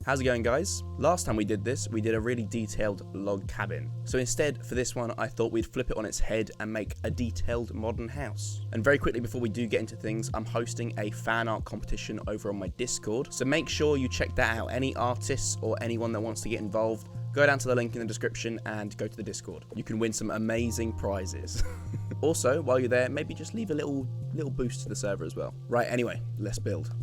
How's it going, guys? Last time we did this, we did a really detailed log cabin. So instead, for this one, I thought we'd flip it on its head and make a detailed modern house. And very quickly before we do get into things, I'm hosting a fan art competition over on my Discord. So make sure you check that out. Any artists or anyone that wants to get involved, go down to the link in the description and go to the Discord. You can win some amazing prizes. Also, while you're there, maybe just leave a little boost to the server as well. Right, anyway, let's build.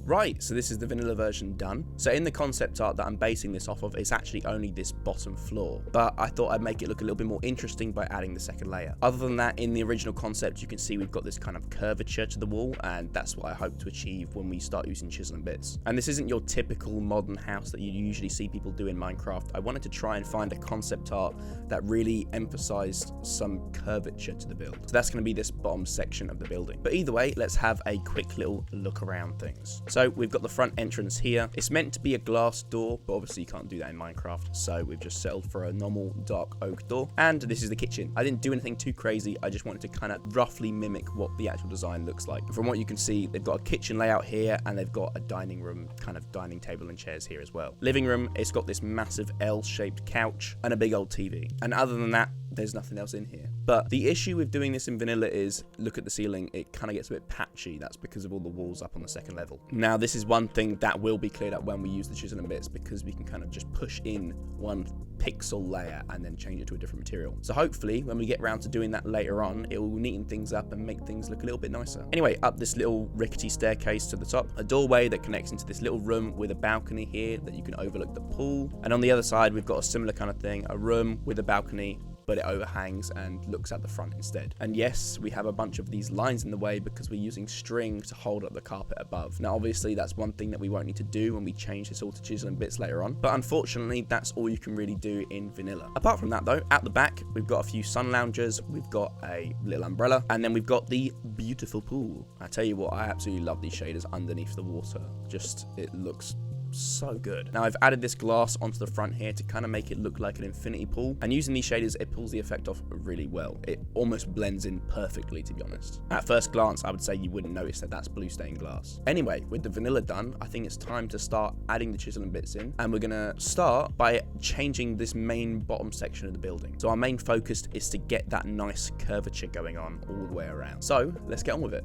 Right, so this is the vanilla version done. So in the concept art that I'm basing this off of, it's actually only this bottom floor, but I thought I'd make it look a little bit more interesting by adding the second layer. Other than that, in the original concept, you can see we've got this kind of curvature to the wall, and that's what I hope to achieve when we start using Chisels and Bits. And this isn't your typical modern house that you usually see people do in Minecraft. I wanted to try and find a concept art that really emphasized some curvature to the build. So that's going to be this bottom section of the building. But either way, let's have a quick little look around things. So we've got the front entrance here. It's meant to be a glass door, but obviously you can't do that in Minecraft, so we've just settled for a normal dark oak door. And this is the kitchen. I didn't do anything too crazy. I just wanted to kind of roughly mimic what the actual design looks like. From what you can see, they've got a kitchen layout here, and they've got a dining room, kind of dining table and chairs here as well. Living room, it's got this massive L-shaped couch and a big old TV. And other than that, there's nothing else in here. But the issue with doing this in vanilla is, look at the ceiling, it kind of gets a bit patchy. That's because of all the walls up on the second level. Now, this is one thing that will be cleared up when we use the Chisel and Bits, because we can kind of just push in one pixel layer and then change it to a different material. So hopefully, when we get around to doing that later on, it will neaten things up and make things look a little bit nicer. Anyway, up this little rickety staircase to the top, a doorway that connects into this little room with a balcony here that you can overlook the pool. And on the other side, we've got a similar kind of thing, a room with a balcony, but it overhangs and looks at the front instead. And yes, we have a bunch of these lines in the way because we're using string to hold up the carpet above. Now, obviously, that's one thing that we won't need to do when we change this all to Chisel and Bits later on. But unfortunately, that's all you can really do in vanilla. Apart from that, though, at the back, we've got a few sun loungers, we've got a little umbrella, and then we've got the beautiful pool. I tell you what, I absolutely love these shaders underneath the water. Just, it looks so good. Now, I've added this glass onto the front here to kind of make it look like an infinity pool, and using these shaders, it pulls the effect off really well. It almost blends in perfectly, to be honest. At first glance, I would say you wouldn't notice that that's blue stained glass. Anyway, with the vanilla done, I think it's time to start adding the Chisel and Bits in, and we're gonna start by changing this main bottom section of the building. So our main focus is to get that nice curvature going on all the way around. So let's get on with it.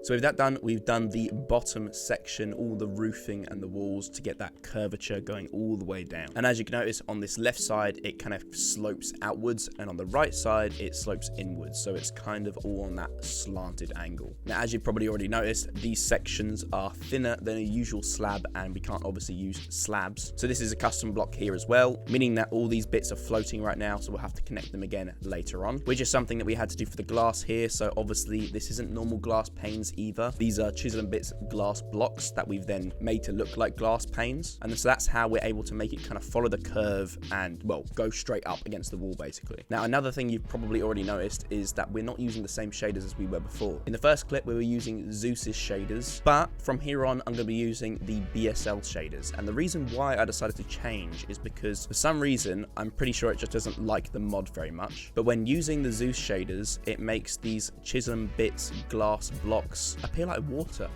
So with that done, we've done the bottom section, all the roofing and the walls to get that curvature going all the way down. And as you can notice, on this left side, it kind of slopes outwards, and on the right side, it slopes inwards. So it's kind of all on that slanted angle. Now, as you've probably already noticed, these sections are thinner than a usual slab, and we can't obviously use slabs. So this is a custom block here as well, meaning that all these bits are floating right now, so we'll have to connect them again later on, which is something that we had to do for the glass here. So obviously this isn't normal glass panes either. These are Chisels and Bits glass blocks that we've then made to look like glass panes, and so that's how we're able to make it kind of follow the curve and, well, go straight up against the wall basically. Now, another thing you've probably already noticed is that we're not using the same shaders as we were before. In the first clip we were using Zeus's shaders, but from here on I'm going to be using the BSL shaders, and the reason why I decided to change is because for some reason I'm pretty sure it just doesn't like the mod very much, but when using the Zeus shaders it makes these Chisels and Bits glass blocks appear like water.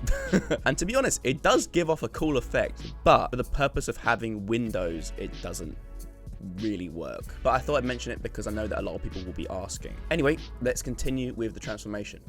And to be honest, it does give off a cool effect, but for the purpose of having windows it doesn't really work. But I thought I'd mention it because I know that a lot of people will be asking. Anyway, let's continue with the transformation.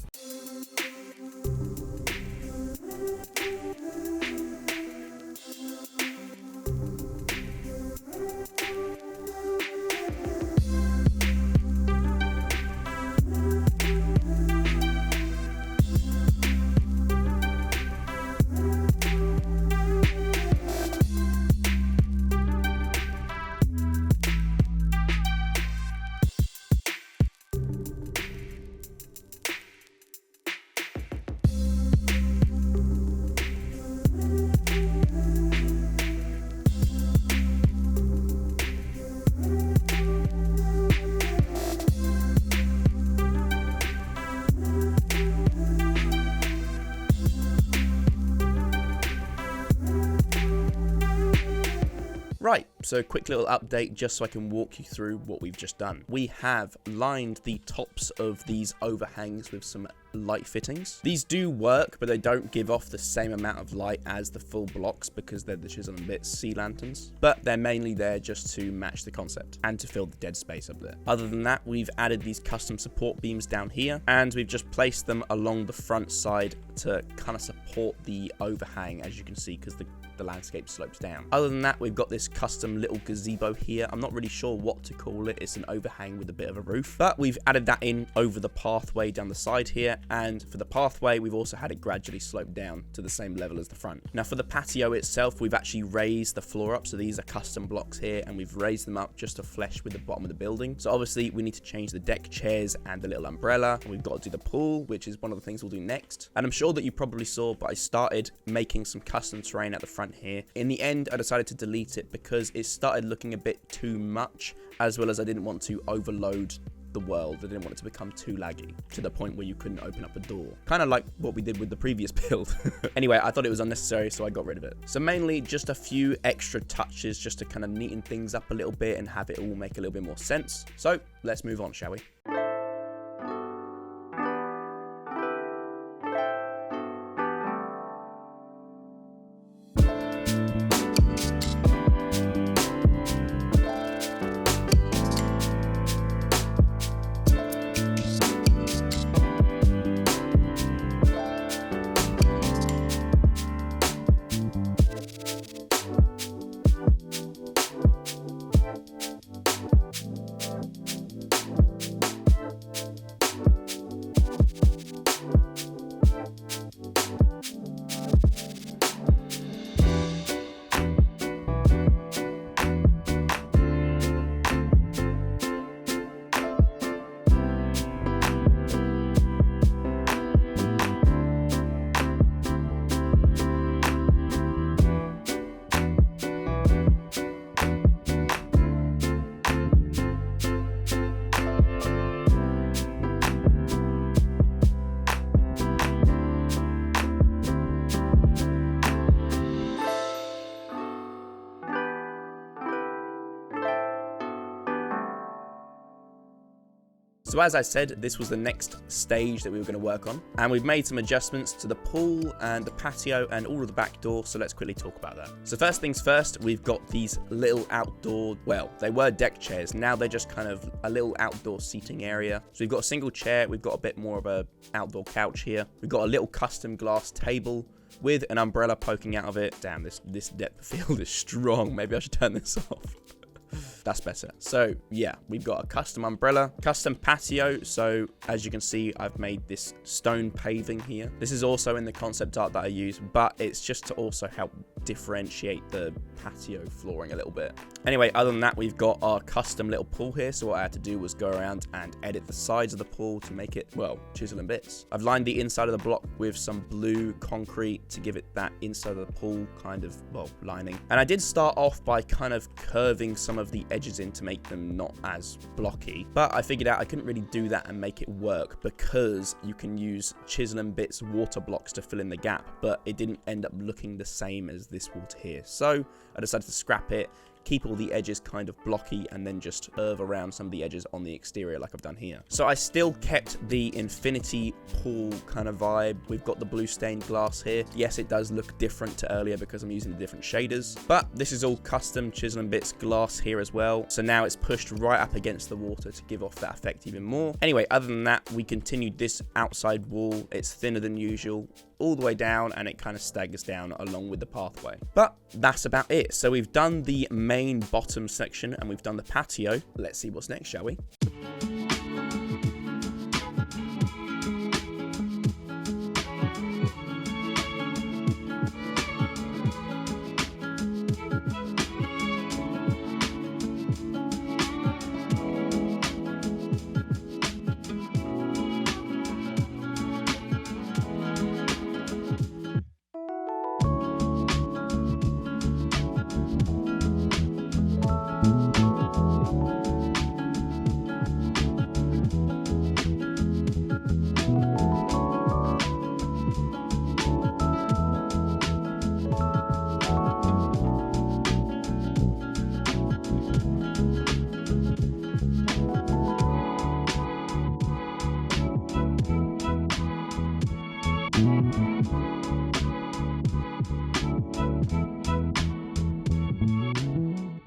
Right, so quick little update just so I can walk you through what we've just done. We have lined the tops of these overhangs with some light fittings. These do work, but they don't give off the same amount of light as the full blocks because they're the Chisels and Bits sea lanterns, but they're mainly there just to match the concept and to fill the dead space up there. Other than that, we've added these custom support beams down here, and we've just placed them along the front side to kind of support the overhang, as you can see, because the landscape slopes down. Other than that, we've got this custom little gazebo here. I'm not really sure what to call it. It's an overhang with a bit of a roof, but we've added that in over the pathway down the side here, and for the pathway we've also had it gradually slope down to the same level as the front. Now for the patio itself, we've actually raised the floor up, so these are custom blocks here, and we've raised them up just to flesh with the bottom of the building. So obviously we need to change the deck chairs and the little umbrella. We've got to do the pool, which is one of the things we'll do next. And I'm sure that you probably saw, but I started making some custom terrain at the front here. In the end, I decided to delete it because it started looking a bit too much, as well as I didn't want to overload the world. I didn't want it to become too laggy to the point where you couldn't open up a door, kind of like what we did with the previous build. Anyway, I thought it was unnecessary, so I got rid of it. So mainly just a few extra touches just to kind of neaten things up a little bit and have it all make a little bit more sense. So let's move on, shall we? So as I said, this was the next stage that we were going to work on, and we've made some adjustments to the pool and the patio and all of the back door, so let's quickly talk about that. So first things first, we've got these little outdoor, well, they were deck chairs, now they're just kind of a little outdoor seating area. So we've got a single chair, we've got a bit more of a outdoor couch here, we've got a little custom glass table with an umbrella poking out of it. Damn, this depth of field is strong. Maybe I should turn this off. That's better. So yeah, we've got a custom umbrella, custom patio. So as you can see, I've made this stone paving here. This is also in the concept art that I use, but it's just to also help differentiate the patio flooring a little bit. Anyway, other than that, we've got our custom little pool here. So what I had to do was go around and edit the sides of the pool to make it, well, chisel and bits. I've lined the inside of the block with some blue concrete to give it that inside of the pool kind of, well, lining. And I did start off by kind of curving some of the edges in to make them not as blocky, but I figured out I couldn't really do that and make it work because you can use Chisel and Bits water blocks to fill in the gap, but it didn't end up looking the same as this water here. So I decided to scrap it, keep all the edges kind of blocky, and then just curve around some of the edges on the exterior like I've done here. So I still kept the infinity pool kind of vibe. We've got the blue stained glass here. Yes, it does look different to earlier because I'm using the different shaders, but this is all custom Chisel and Bits glass here as well. So now it's pushed right up against the water to give off that effect even more. Anyway, other than that, we continued this outside wall. It's thinner than usual, all the way down, and it kind of staggers down along with the pathway. But that's about it. So we've done the main bottom section and we've done the patio. Let's see what's next, shall we?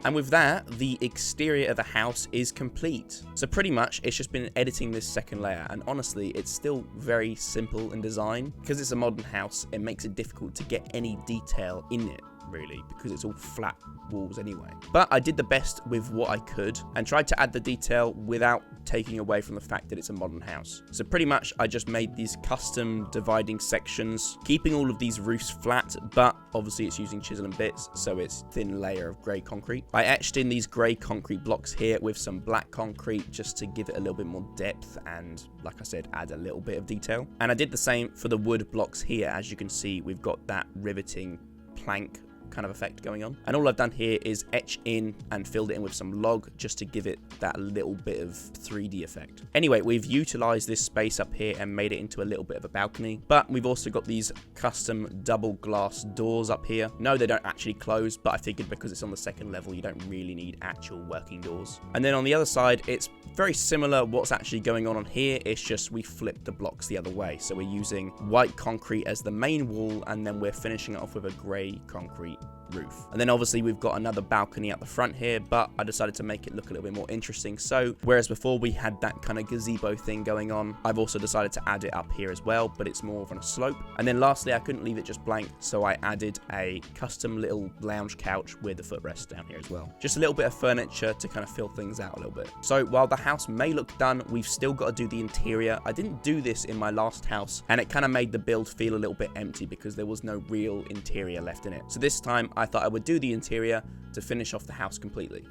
And with that, the exterior of the house is complete. So pretty much, it's just been editing this second layer, and honestly, it's still very simple in design. Because it's a modern house, it makes it difficult to get any detail in it, really, because it's all flat walls anyway. But I did the best with what I could and tried to add the detail without taking away from the fact that it's a modern house. So pretty much I just made these custom dividing sections, keeping all of these roofs flat, but obviously it's using Chisel and Bits, so it's a thin layer of grey concrete. I etched in these grey concrete blocks here with some black concrete just to give it a little bit more depth and, like I said, add a little bit of detail. And I did the same for the wood blocks here. As you can see, we've got that riveting plank kind of effect going on, and all I've done here is etch in and filled it in with some log just to give it that little bit of 3D effect. Anyway, we've utilized this space up here and made it into a little bit of a balcony, but we've also got these custom double glass doors up here. No, they don't actually close, but I figured because it's on the second level, you don't really need actual working doors. And then on the other side, it's very similar what's actually going on here. It's just we flipped the blocks the other way, so we're using white concrete as the main wall, and then we're finishing it off with a grey concrete roof. And then obviously we've got another balcony at the front here, but I decided to make it look a little bit more interesting. So whereas before we had that kind of gazebo thing going on, I've also decided to add it up here as well, but it's more on a slope. And then lastly, I couldn't leave it just blank, so I added a custom little lounge couch with a footrest down here as well. Just a little bit of furniture to kind of fill things out a little bit. So while the house may look done, we've still got to do the interior. I didn't do this in my last house, and it kind of made the build feel a little bit empty because there was no real interior left in it. So this time I thought I would do the interior to finish off the house completely.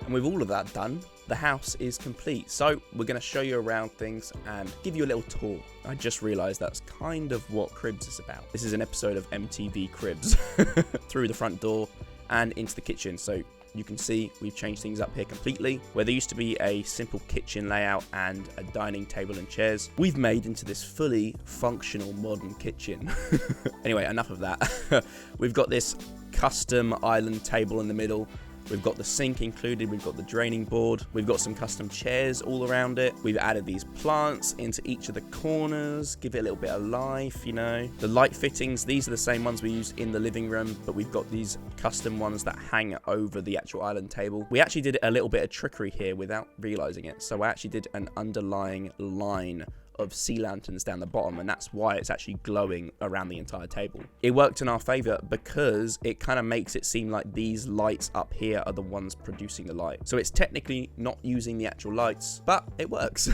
And with all of that done, the house is complete. So we're going to show you around things and give you a little tour. I just realized that's kind of what Cribs is about. This is an episode of MTV Cribs. Through the front door and into the kitchen. So you can see we've changed things up here completely. Where there used to be a simple kitchen layout and a dining table and chairs, we've made into this fully functional modern kitchen. Anyway, enough of that. We've got this custom island table in the middle. We've got the sink included, we've got the draining board, we've got some custom chairs all around it. We've added these plants into each of the corners, give it a little bit of life, you know. The light fittings, these are the same ones we used in the living room, but we've got these custom ones that hang over the actual island table. We actually did a little bit of trickery here without realizing it. So I actually did an underlying line of sea lanterns down the bottom, and that's why it's actually glowing around the entire table. It worked in our favor because it kind of makes it seem like these lights up here are the ones producing the light. So it's technically not using the actual lights, but it works.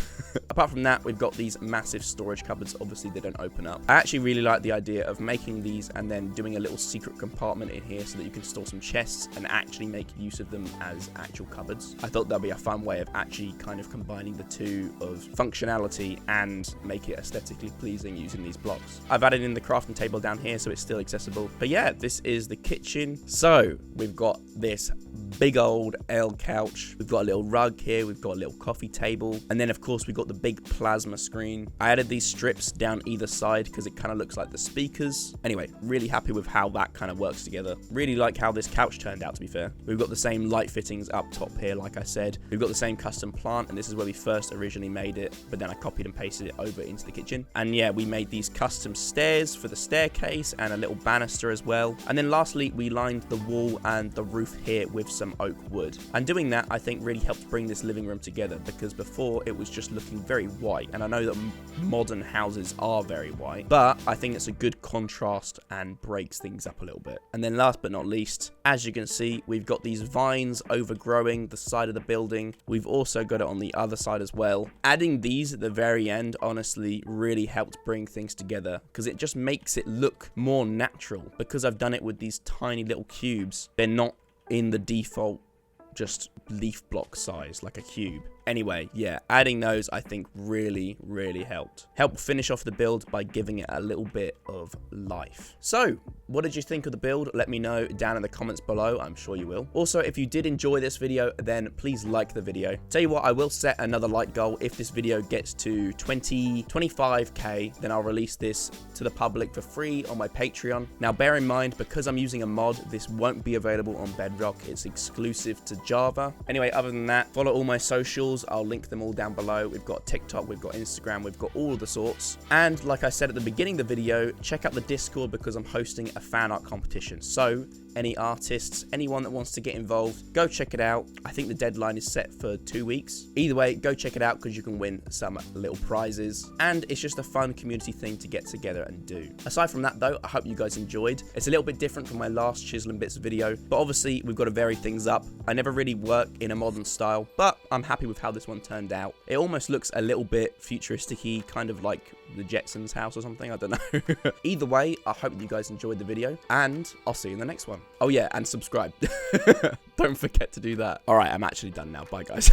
Apart from that, we've got these massive storage cupboards. Obviously they don't open up. I actually really like the idea of making these and then doing a little secret compartment in here so that you can store some chests and actually make use of them as actual cupboards. I thought that'd be a fun way of actually kind of combining the two of functionality and make it aesthetically pleasing using these blocks. I've added in the crafting table down here so it's still accessible. But yeah, this is the kitchen. So we've got this big old L couch. We've got a little rug here. We've got a little coffee table. And then of course we've got the big plasma screen. I added these strips down either side because it kind of looks like the speakers. Anyway, really happy with how that kind of works together. Really like how this couch turned out, to be fair. We've got the same light fittings up top here, like I said. We've got the same custom plant, and this is where we first originally made it, but then I copied and pasted it over into the kitchen. And yeah, we made these custom stairs for the staircase and a little banister as well. And then lastly, we lined the wall and the roof here with some oak wood. And doing that, I think, really helped bring this living room together, because before it was just looking very white. And I know that modern houses are very white, but I think it's a good contrast and breaks things up a little bit. And then last but not least, as you can see, we've got these vines overgrowing the side of the building. We've also got it on the other side as well. Adding these at the very end, honestly, really helped bring things together, because it just makes it look more natural. Because I've done it with these tiny little cubes, they're not in the default just leaf block size like a cube. Anyway, yeah, adding those I think really helped finish off the build by giving it a little bit of life. So what did you think of the build? Let me know down in the comments below. I'm sure you will. Also, if you did enjoy this video, then please like the video. Tell you what, I will set another like goal. If this video gets to 25k, then I'll release this to the public for free on my Patreon. Now bear in mind, because I'm using a mod, this won't be available on Bedrock. It's exclusive to Java. Anyway, other than that, follow all my socials. I'll link them all down below. We've got TikTok, we've got Instagram, we've got all of the sorts. And like I said at the beginning of the video, check out the Discord, because I'm hosting a fan art competition. So any artists, anyone that wants to get involved, go check it out. I think the deadline is set for 2 weeks. Either way, go check it out, because you can win some little prizes. And it's just a fun community thing to get together and do. Aside from that though, I hope you guys enjoyed. It's a little bit different from my last Chisel and Bits video, but obviously we've got to vary things up. I never really work in a modern style, but I'm happy with how this one turned out. It almost looks a little bit futuristic-y, kind of like the Jetsons house or something, I don't know. Either way, I hope you guys enjoyed the video, and I'll see you in the next one. Oh yeah, and subscribe. Don't forget to do that. All right, I'm actually done now. Bye, guys.